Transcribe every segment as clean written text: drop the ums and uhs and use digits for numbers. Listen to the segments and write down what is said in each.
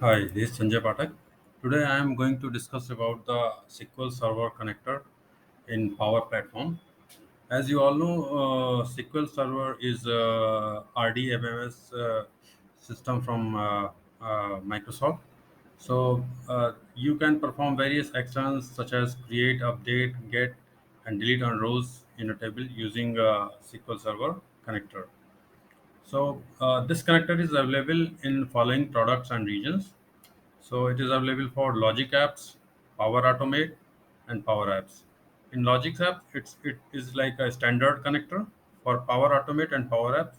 Hi, this is Sanjay Pathak. Today I am going to discuss about the SQL Server connector in Power Platform. As you all know, SQL Server is a RDMMS system from Microsoft. You can perform various actions such as create, update, get, and delete on rows in a table using SQL Server connector. This connector is available in following products and regions. So it is available for Logic apps, Power Automate, and Power Apps. In Logic apps, it is like a standard connector. For Power Automate and Power Apps,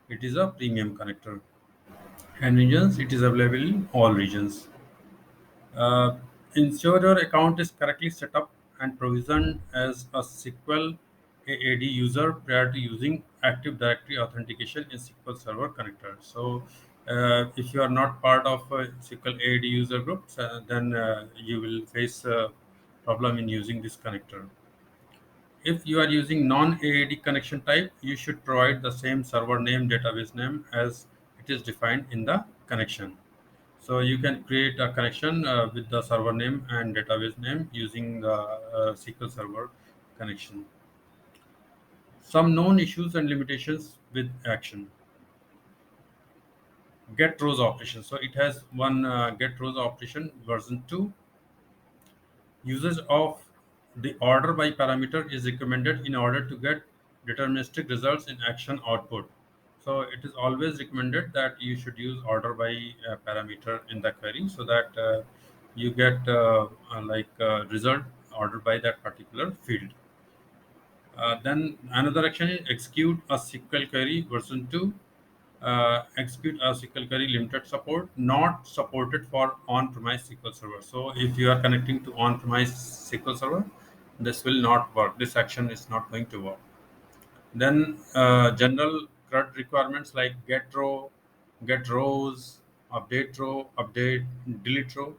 it is a premium connector. And regions, it is available in all regions. Uh, Ensure your account is correctly set up and provisioned as a SQL AAD user prior to using Active Directory authentication in SQL Server connector. If you are not part of SQL AAD user groups, then you will face a problem in using this connector. If you are using non-AAD connection type, you should provide the same server name, database name as it is defined in the connection. So you can create a connection with the server name and database name using the SQL Server connection. Some known issues and limitations with action. Get rows operation. So it has one get rows operation version 2. Usage of the order by parameter is recommended in order to get deterministic results in action output. So it is always recommended that you should use order by parameter in the query so that you get result ordered by that particular field. Then another action is execute a SQL query version 2. Execute a SQL query limited support, not supported for on-premise SQL Server. So if you are connecting to on-premise SQL Server, this will not work. This action is not going to work. Then general CRUD requirements like get row, get rows, update, delete row.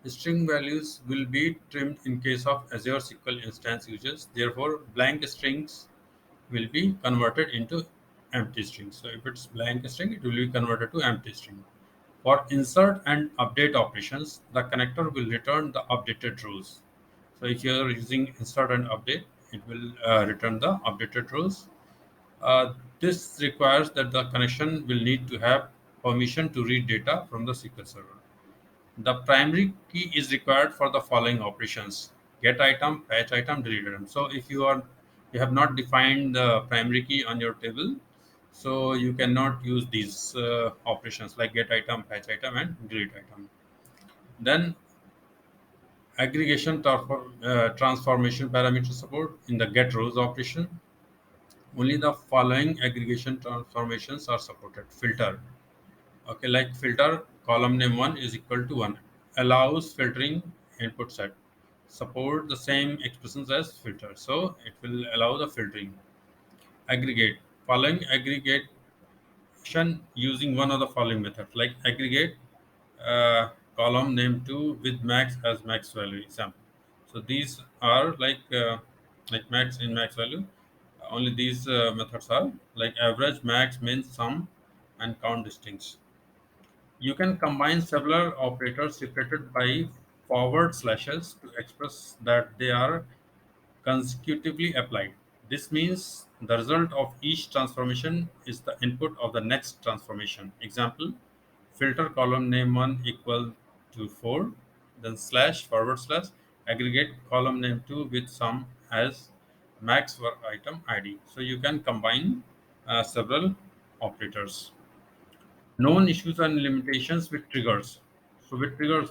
String values will be trimmed in case of Azure SQL instance users. Therefore, blank strings will be converted into empty string. So if it's blank string, it will be converted to empty string. For insert and update operations, the connector will return the updated rows. So if you are using insert and update, it will return the updated rows. This requires that the connection will need to have permission to read data from the SQL Server. The primary key is required for the following operations: get item, patch item, delete item. So if you have not defined the primary key on your table, so you cannot use these operations like get item, patch item, and delete item. Then transformation parameter support in the get rows operation. Only the following aggregation transformations are supported. Filter. Okay, like filter column name 1 is equal to 1. Allows filtering input set. Support the same expressions as filter. So it will allow the filtering. Aggregate. Following aggregation using one of the following methods like aggregate column name 2 with max as max value example. So these are like max in max value. Only these methods are like average, max, min, sum, and count distinct. You can combine several operators separated by forward slashes to express that they are consecutively applied. This means the result of each transformation is the input of the next transformation. Example, filter column name 1 equal to 4, then slash forward slash aggregate column name 2 with sum as max for item ID. So you can combine several operators. Known issues and limitations with triggers. So with triggers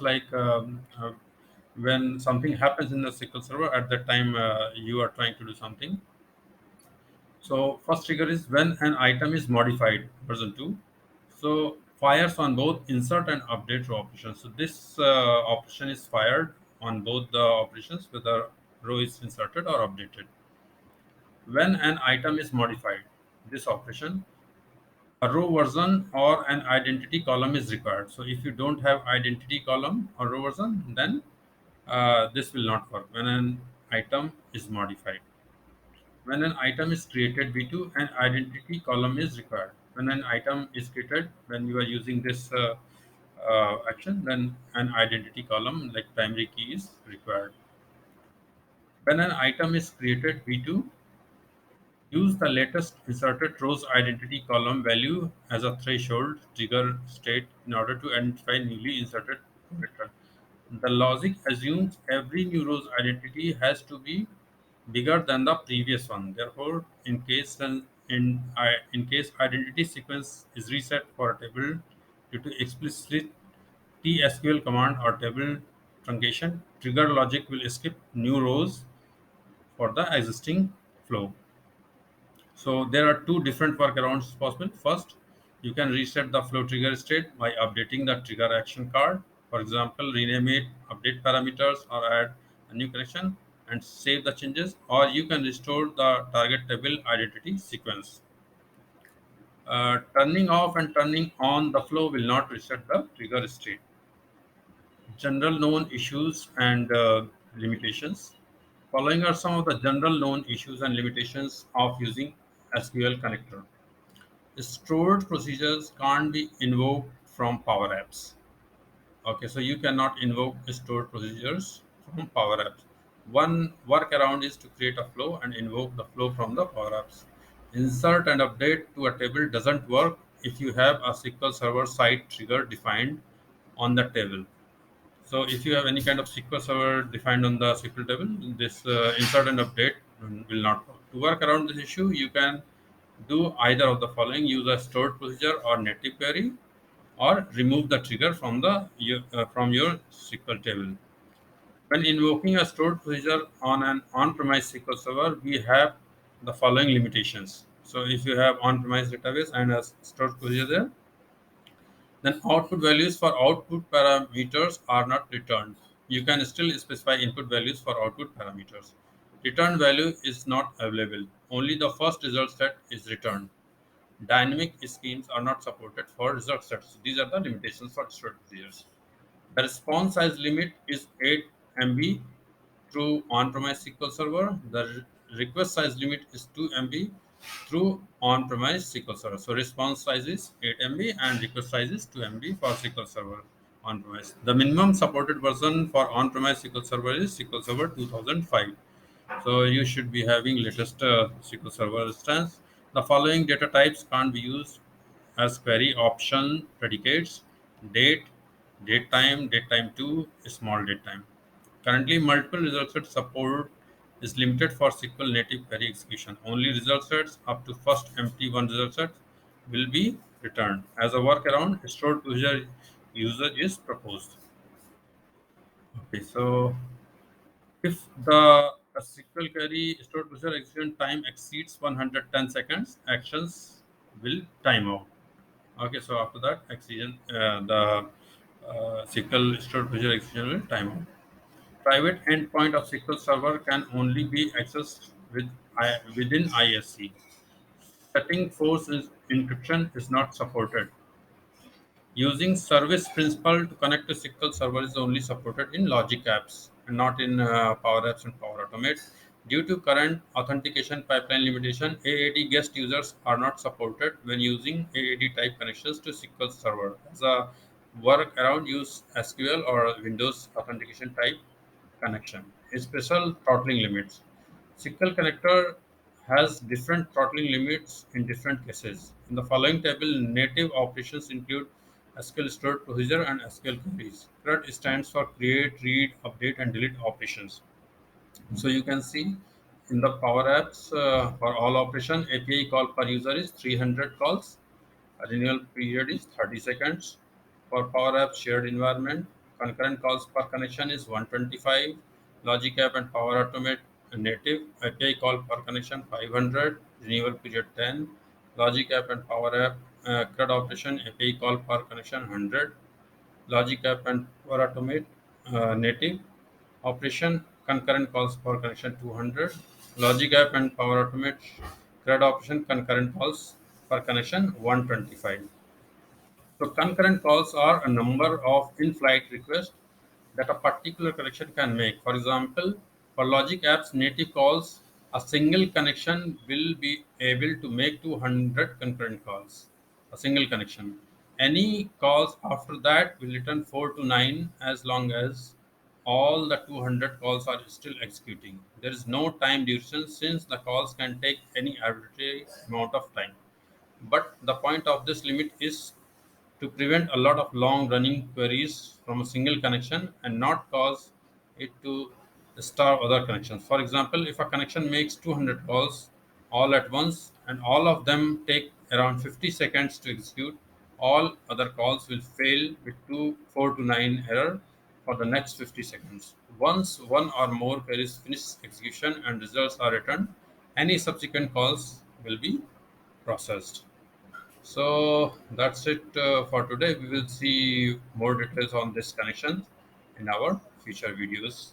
when something happens in the SQL Server at that time you are trying to do something. So first trigger is when an item is modified, version 2. So fires on both insert and update row operations. So this operation is fired on both the operations whether row is inserted or updated. When an item is modified, this operation a row version or an identity column is required. So if you don't have identity column or row version, then this will not work when an item is modified. When an item is created, V2, an identity column is required. When an item is created, when you are using this action, then an identity column like primary key is required. When an item is created, V2 use the latest inserted rows identity column value as a threshold trigger state in order to identify newly inserted character. The logic assumes every new row's identity has to be bigger than the previous one. Therefore, in case identity sequence is reset for a table due to explicit TSQL command or table truncation, trigger logic will skip new rows for the existing flow. So there are two different workarounds possible. First, you can reset the flow trigger state by updating the trigger action card. For example, rename it, update parameters, or add a new connection and save the changes. Or you can restore the target table identity sequence. Turning off and turning on the flow will not reset the trigger state. General known issues and limitations. Following are some of the general known issues and limitations of using SQL connector. Stored procedures can't be invoked from Power Apps. Okay, so you cannot invoke stored procedures from Power Apps. One workaround is to create a flow and invoke the flow from the Power Apps. Insert and update to a table doesn't work if you have a SQL Server side trigger defined on the table. So if you have any kind of SQL Server defined on the SQL table, this insert and update will not work. To work around this issue, you can do either of the following: use a stored procedure or native query, or remove the trigger from your SQL table. When invoking a stored procedure on an on-premise SQL server, we have the following limitations. So if you have on-premise database and a stored procedure there, then output values for output parameters are not returned. You can still specify input values for output parameters. Return value is not available. Only the first result set is returned. Dynamic schemes are not supported for result sets. These are the limitations for stored procedures. The response size limit is 8 MB through on-premise SQL Server. The request size limit is 2 MB through on-premise SQL Server. So response size is 8 MB and request size is 2 MB for SQL Server on-premise. The minimum supported version for on-premise SQL Server is SQL Server 2005. So you should be having latest SQL Server instance. The following data types can't be used as query option predicates: date, date time 2, small date time. Currently, multiple result set support is limited for SQL native query execution. Only result sets up to first empty one result set will be returned. As a workaround, stored procedure usage is proposed. Okay, so if the SQL query stored procedure execution time exceeds 110 seconds, actions will time out. Okay, so after that, the SQL stored procedure execution will time out. Private endpoint of SQL Server can only be accessed within ISC. Setting force encryption is not supported. Using service principal to connect to SQL Server is only supported in Logic apps and not in Power Apps and Power Automate. Due to current authentication pipeline limitation, AAD guest users are not supported when using AAD type connections to SQL Server. As a workaround, use SQL or Windows authentication type connection. Special throttling limits. SQL connector has different throttling limits in different cases. In the following table, native operations include SQL stored procedure and SQL queries. CRUD stands for create, read, update, and delete operations. So you can see in the Power Apps for all operation, API call per user is 300 calls. Renewal period is 30 seconds. For Power App shared environment, concurrent calls per connection is 125. Logic App and Power Automate native API call per connection 500. Renewal period 10. Logic App and Power App CRUD operation API call per connection 100. Logic App and Power Automate native operation concurrent calls per connection 200. Logic App and Power Automate CRUD operation concurrent calls per connection 125. So concurrent calls are a number of in-flight requests that a particular connection can make. For example, for Logic Apps native calls, a single connection will be able to make 200 concurrent calls. A single connection. Any calls after that will return 4 to 9 as long as all the 200 calls are still executing. There is no time duration since the calls can take any arbitrary amount of time. But the point of this limit is to prevent a lot of long running queries from a single connection and not cause it to starve other connections. For example, if a connection makes 200 calls all at once and all of them take around 50 seconds to execute, all other calls will fail with 4 to 9 error for the next 50 seconds. Once one or more queries finish execution and results are returned, any subsequent calls will be processed. So that's it for today. We will see more details on this connection in our future videos.